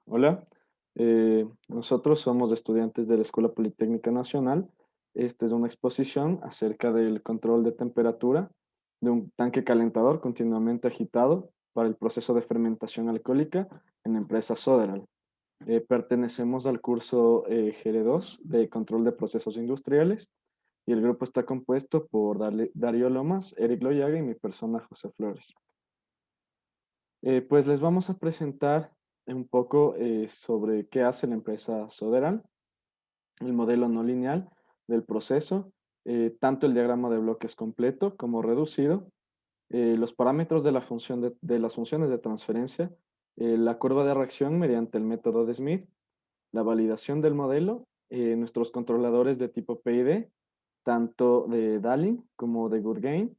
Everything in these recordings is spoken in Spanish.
Hola, nosotros somos estudiantes de la Escuela Politécnica Nacional. Esta es una exposición acerca del control de temperatura de un tanque calentador continuamente agitado para el proceso de fermentación alcohólica en la empresa Soderal. Pertenecemos al curso GR2 de Control de Procesos Industriales y el grupo está compuesto por Darío Lomas, Eric Loyaga y mi persona José Flores. Pues les vamos a presentar un poco sobre qué hace la empresa Soderal, el modelo no lineal del proceso, tanto el diagrama de bloques completo como reducido, los parámetros de de las funciones de transferencia, la curva de reacción mediante el método de Smith, la validación del modelo, nuestros controladores de tipo PID, tanto de Daly como de Goodgame,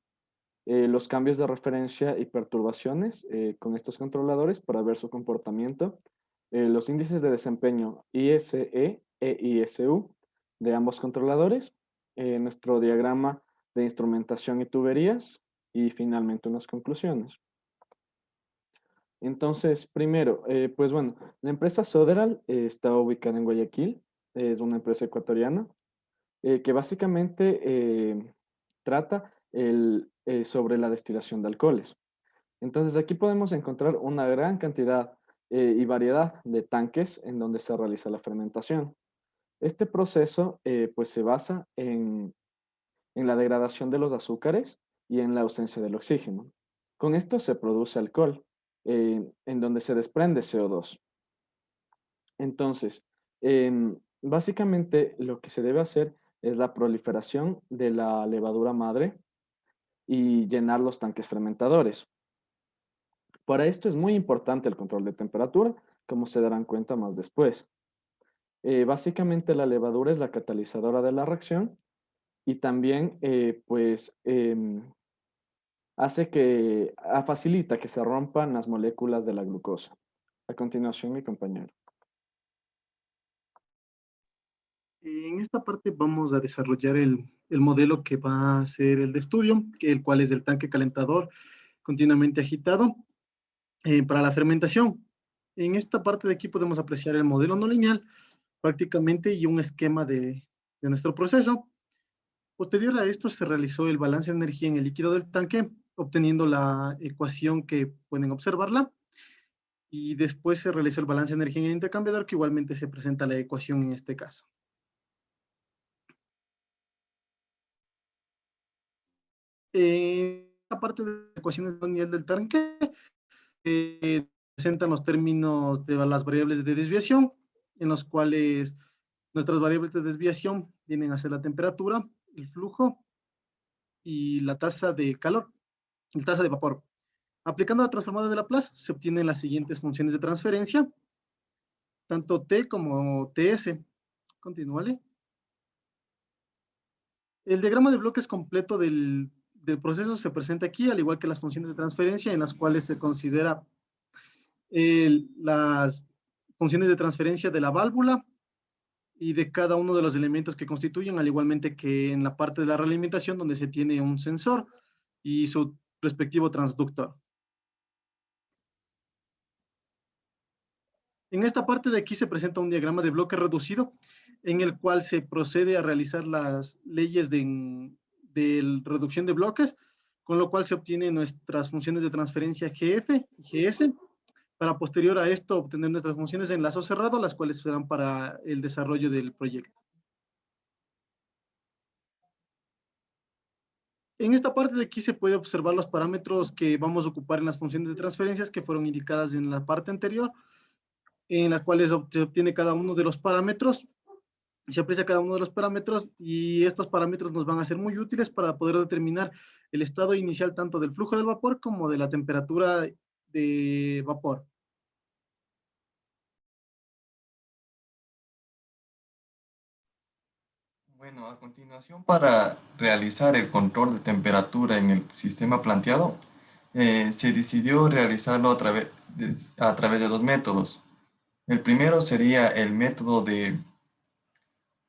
los cambios de referencia y perturbaciones con estos controladores para ver su comportamiento, los índices de desempeño ISE e ISU de ambos controladores, nuestro diagrama de instrumentación y tuberías y finalmente unas conclusiones. Entonces, primero, pues bueno, la empresa Soderal está ubicada en Guayaquil, es una empresa ecuatoriana que básicamente trata sobre la destilación de alcoholes. Entonces aquí podemos encontrar una gran cantidad y variedad de tanques en donde se realiza la fermentación. Este proceso pues se basa en la degradación de los azúcares y en la ausencia del oxígeno. Con esto se produce alcohol, en donde se desprende CO2. Entonces, básicamente lo que se debe hacer es la proliferación de la levadura madre y llenar los tanques fermentadores. Para esto es muy importante el control de temperatura, como se darán cuenta más después. Básicamente la levadura es la catalizadora de la reacción y también facilita que se rompan las moléculas de la glucosa. A continuación, mi compañero. En esta parte vamos a desarrollar el modelo que va a ser el de estudio, el cual es el tanque calentador continuamente agitado para la fermentación. En esta parte de aquí podemos apreciar el modelo no lineal prácticamente y un esquema de nuestro proceso. Posterior a esto se realizó el balance de energía en el líquido del tanque, obteniendo la ecuación que pueden observarla. Y después se realizó el balance de energía en el intercambiador, que igualmente se presenta la ecuación en este caso. Esta parte de ecuaciones de nivel del tanque presentan los términos de las variables de desviación, en los cuales nuestras variables de desviación vienen a ser la temperatura, el flujo y la tasa de calor, la tasa de vapor. Aplicando la transformada de Laplace, se obtienen las siguientes funciones de transferencia, tanto T como TS. Continúale. El diagrama de bloques completo del proceso se presenta aquí, al igual que las funciones de transferencia, en las cuales se considera las funciones de transferencia de la válvula y de cada uno de los elementos que constituyen, al igualmente que en la parte de la realimentación, donde se tiene un sensor y su respectivo transductor. En esta parte de aquí se presenta un diagrama de bloque reducido, en el cual se procede a realizar las leyes de reducción de bloques, con lo cual se obtienen nuestras funciones de transferencia GF y GS, para posterior a esto obtener nuestras funciones en lazo cerrado, las cuales serán para el desarrollo del proyecto. En esta parte de aquí se puede observar los parámetros que vamos a ocupar en las funciones de transferencias que fueron indicadas en la parte anterior, en las cuales se obtiene cada uno de los parámetros, se aprecia cada uno de los parámetros y estos parámetros nos van a ser muy útiles para poder determinar el estado inicial tanto del flujo del vapor como de la temperatura de vapor. Bueno, a continuación, para realizar el control de temperatura en el sistema planteado, se decidió realizarlo a través de dos métodos. El primero sería el método de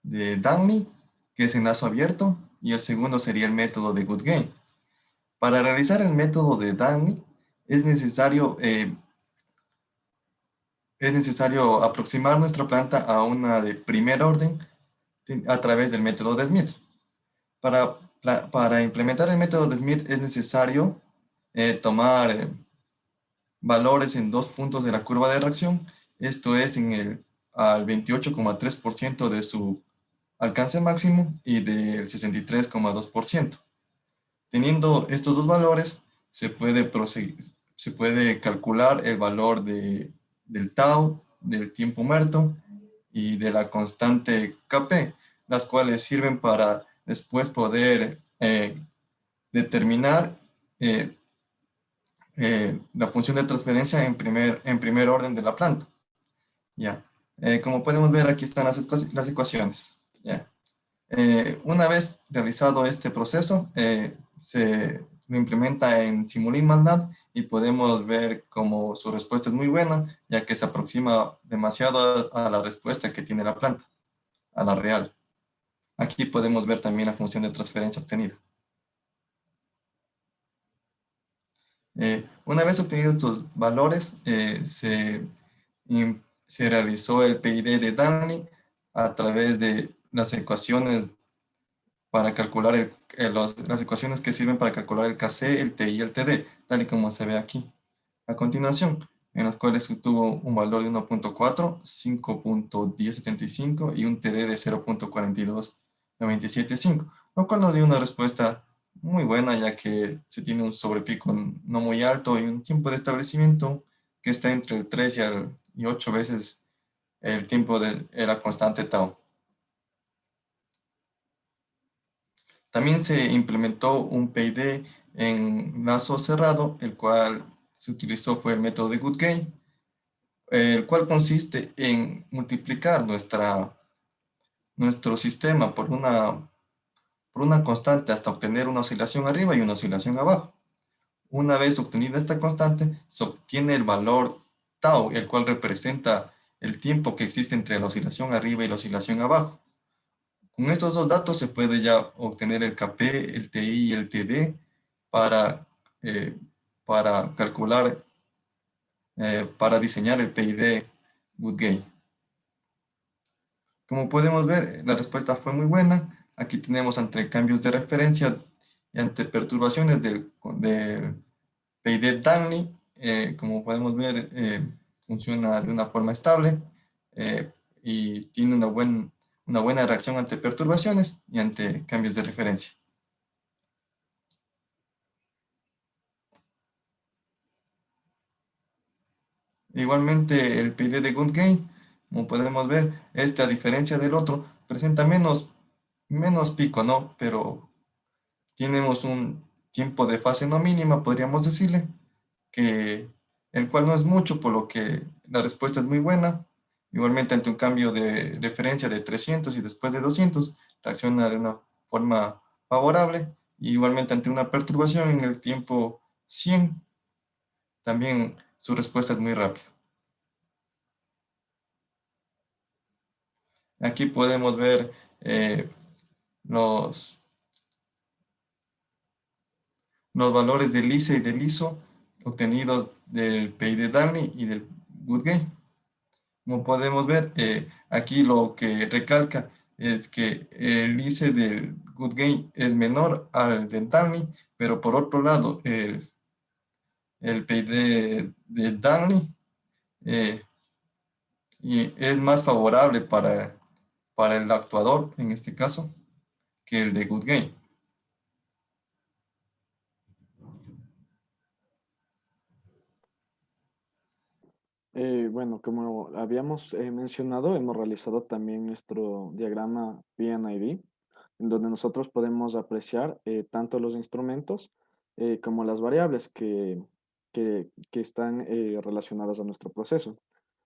Dagny, que es enlazo abierto, y el segundo sería el método de Goodgame. Para realizar el método de Dagny es necesario es necesario aproximar nuestra planta a una de primer orden a través del método de Smith. Para implementar el método de Smith es necesario tomar valores en 2 puntos de la curva de reacción, esto es al 28,3% de su alcance máximo y del 63,2%. Teniendo estos dos valores, se puede calcular el valor del tau, del tiempo muerto y de la constante Kp, las cuales sirven para después poder determinar la función de transferencia en primer orden de la planta. Ya. Como podemos ver, aquí están las ecuaciones. Ya. Una vez realizado este proceso, se lo implementa en Simulink MATLAB y podemos ver como su respuesta es muy buena, ya que se aproxima demasiado a la respuesta que tiene la planta, a la real. Aquí podemos ver también la función de transferencia obtenida. Una vez obtenidos estos valores, se realizó el PID de Darnley a través de las ecuaciones para calcular las ecuaciones que sirven para calcular el Kc, el Ti y el Td, tal y como se ve aquí. A continuación, en las cuales tuvo un valor de 1.4, 5.1075 y un Td de 0.42975, lo cual nos dio una respuesta muy buena, ya que se tiene un sobrepico no muy alto y un tiempo de establecimiento que está entre el 3 y 8 veces el tiempo de la constante tau. También se implementó un PID en lazo cerrado, el cual se utilizó fue el método de Good-Gay, el cual consiste en multiplicar nuestro sistema por una constante hasta obtener una oscilación arriba y una oscilación abajo. Una vez obtenida esta constante, se obtiene el valor tau, el cual representa el tiempo que existe entre la oscilación arriba y la oscilación abajo. Con estos dos datos se puede ya obtener el Kp, el Ti y el Td para, eh, para calcular, para diseñar el PID Good-Gay. Como podemos ver, la respuesta fue muy buena. Aquí tenemos ante cambios de referencia y ante perturbaciones del PID Darnley. Como podemos ver, funciona de una forma estable y tiene una buena reacción ante perturbaciones y ante cambios de referencia. Igualmente, el PID de Good-Gay, como podemos ver, a diferencia del otro, presenta menos pico, ¿no? Pero tenemos un tiempo de fase no mínima, podríamos decirle, el cual no es mucho, por lo que la respuesta es muy buena. Igualmente, ante un cambio de referencia de 300 y después de 200, reacciona de una forma favorable. Igualmente, ante una perturbación en el tiempo 100, también su respuesta es muy rápida. Aquí podemos ver los valores del ICE y del ISO obtenidos del PI de Darnley y del Good-Gay. Como podemos ver, aquí lo que recalca es que el ICE del Good-Gay es menor al del Darnley, pero por otro lado, el PI de Darnley y es más favorable para el actuador, en este caso, que el de Good-Gay. Bueno, como habíamos mencionado, hemos realizado también nuestro diagrama PNID, en donde nosotros podemos apreciar tanto los instrumentos como las variables que están relacionadas a nuestro proceso.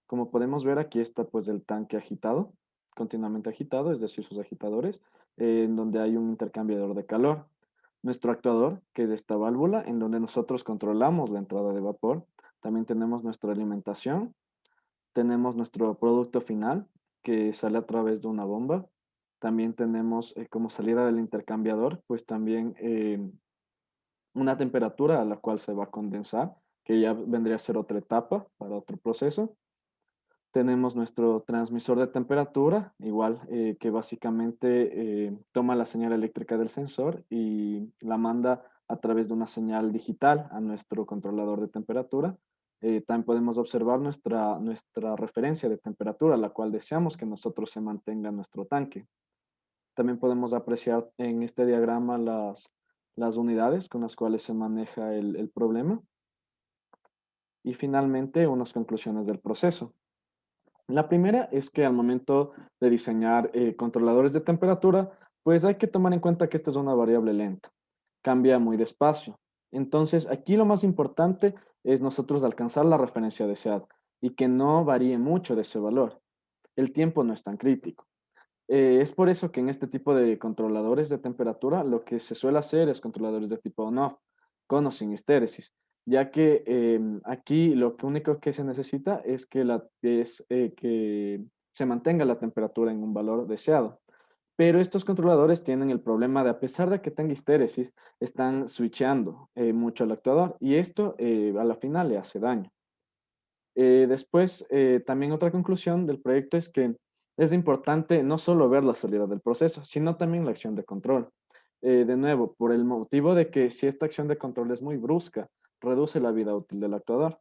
Como podemos ver, aquí está pues el tanque agitado, continuamente agitado, es decir, sus agitadores, en donde hay un intercambiador de calor. Nuestro actuador, que es esta válvula, en donde nosotros controlamos la entrada de vapor. También tenemos nuestra alimentación, tenemos nuestro producto final, que sale a través de una bomba. También tenemos como salida del intercambiador, pues también una temperatura a la cual se va a condensar, que ya vendría a ser otra etapa para otro proceso. Tenemos nuestro transmisor de temperatura, igual que básicamente toma la señal eléctrica del sensor y la manda a través de una señal digital a nuestro controlador de temperatura. También podemos observar nuestra referencia de temperatura, la cual deseamos que nosotros se mantenga en nuestro tanque. También podemos apreciar en este diagrama las unidades con las cuales se maneja el problema. Y finalmente, unas conclusiones del proceso. La primera es que al momento de diseñar controladores de temperatura, pues hay que tomar en cuenta que esta es una variable lenta, cambia muy despacio. Entonces, aquí lo más importante es nosotros alcanzar la referencia deseada y que no varíe mucho de ese valor. El tiempo no es tan crítico. Es por eso que en este tipo de controladores de temperatura lo que se suele hacer es controladores de tipo on-off, con o sin histéresis, ya que aquí lo único que se necesita es que se mantenga la temperatura en un valor deseado. Pero estos controladores tienen el problema de, a pesar de que tenga histéresis, están switchando mucho el actuador y esto a la final le hace daño. Después, también otra conclusión del proyecto es que es importante no solo ver la salida del proceso, sino también la acción de control. De nuevo, por el motivo de que si esta acción de control es muy brusca, reduce la vida útil del actuador.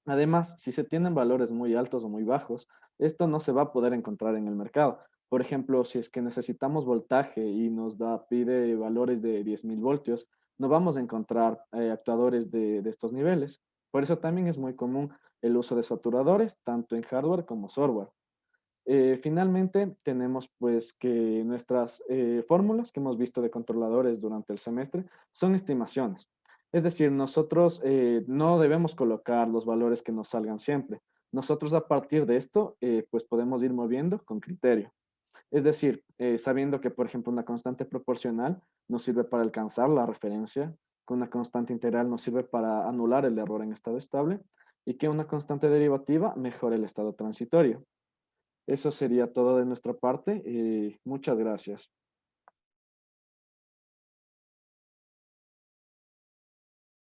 Además, si se tienen valores muy altos o muy bajos, esto no se va a poder encontrar en el mercado. Por ejemplo, si es que necesitamos voltaje y pide valores de 10.000 voltios, no vamos a encontrar actuadores de estos niveles. Por eso también es muy común el uso de saturadores, tanto en hardware como software. Finalmente, tenemos pues que nuestras fórmulas que hemos visto de controladores durante el semestre son estimaciones. Es decir, nosotros no debemos colocar los valores que nos salgan siempre. Nosotros a partir de esto, pues podemos ir moviendo con criterio. Es decir, sabiendo que, por ejemplo, una constante proporcional nos sirve para alcanzar la referencia, que una constante integral nos sirve para anular el error en estado estable y que una constante derivativa mejora el estado transitorio. Eso sería todo de nuestra parte. Muchas gracias.